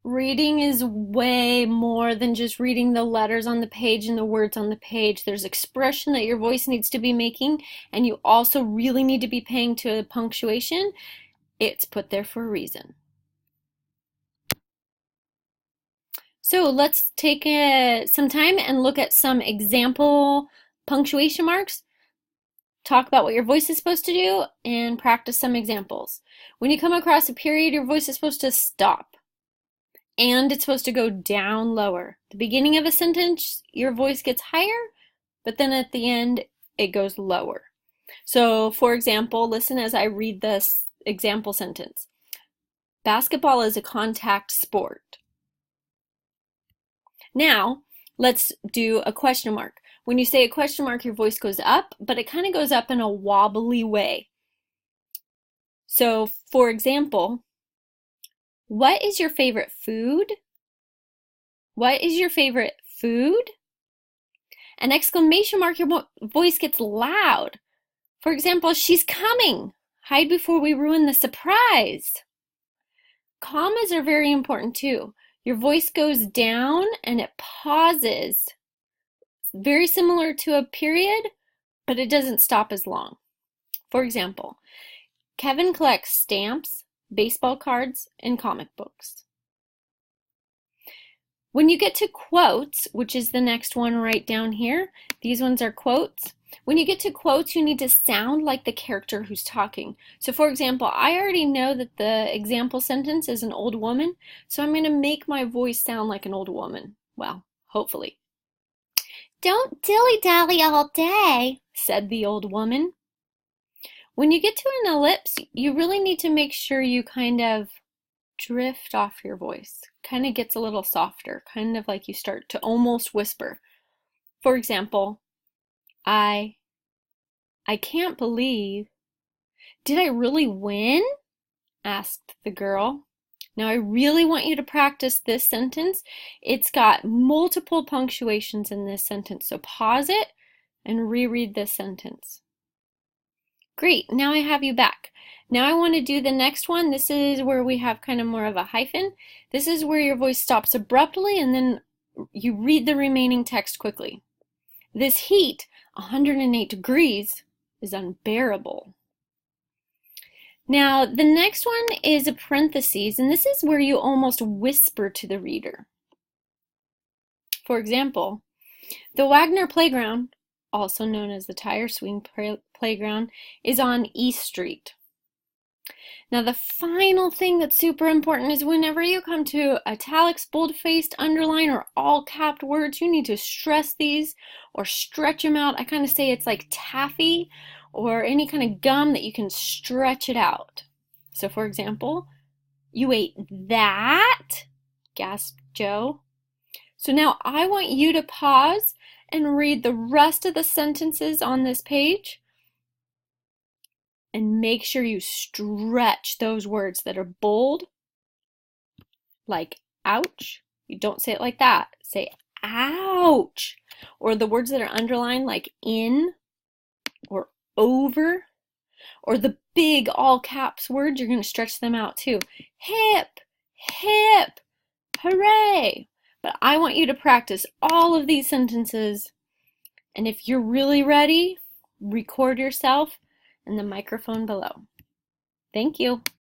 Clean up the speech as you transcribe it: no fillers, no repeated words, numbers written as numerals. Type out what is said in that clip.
reading is way more than just reading the letters on the page and the words on the page. There's expression that your voice needs to be making, and you also really need to be paying to punctuation. It's put there for a reason. So let's take some time and look at some example punctuation marks. Talk about what your voice is supposed to do and practice some examples. When you come across a period, your voice is supposed to stop and it's supposed to go down lower. The beginning of a sentence, your voice gets higher, but then at the end, it goes lower. So, for example, listen as I read this example sentence. Basketball is a contact sport. Now, let's do a question mark. When you say a question mark, your voice goes up, but it kind of goes up in a wobbly way. So, for example, what is your favorite food? What is your favorite food? An exclamation mark, your voice gets loud. For example, she's coming. Hide before we ruin the surprise. Commas are very important too. Your voice goes down and it pauses. Very similar to a period, but it doesn't stop as long. For example, Kevin collects stamps, baseball cards, and comic books. When you get to quotes, which is the next one right down here, these ones are quotes. When you get to quotes, you need to sound like the character who's talking. So for example, I already know that the example sentence is an old woman, so I'm going to make my voice sound like an old woman. Well, hopefully. Don't dilly-dally all day, said the old woman. When you get to an ellipse, you really need to make sure you kind of drift off your voice. Kind of gets a little softer, kind of like you start to almost whisper. For example, I can't believe. Did I really win? Asked the girl. Now I really want you to practice this sentence. It's got multiple punctuations in this sentence, so pause it and reread this sentence. Great, now I have you back. Now I want to do the next one. This is where we have kind of more of a hyphen. This is where your voice stops abruptly and then you read the remaining text quickly. This heat, 108 degrees, is unbearable. Now, the next one is a parenthesis, and this is where you almost whisper to the reader. For example, the Wagner Playground, also known as the Tire Swing Playground, is on East Street. Now, the final thing that's super important is whenever you come to italics, bold-faced, underline, or all-capped words, you need to stress these or stretch them out. I kind of say it's like taffy or any kind of gum that you can stretch it out. So, for example, you ate that, gasped Joe. So now I want you to pause and read the rest of the sentences on this page. And make sure you stretch those words that are bold, like ouch. You don't say it like that. Say ouch. Or the words that are underlined, like in or over. Or the big all caps words, you're going to stretch them out too. Hip, hip, hooray. But I want you to practice all of these sentences. And if you're really ready, record yourself in the microphone below. Thank you.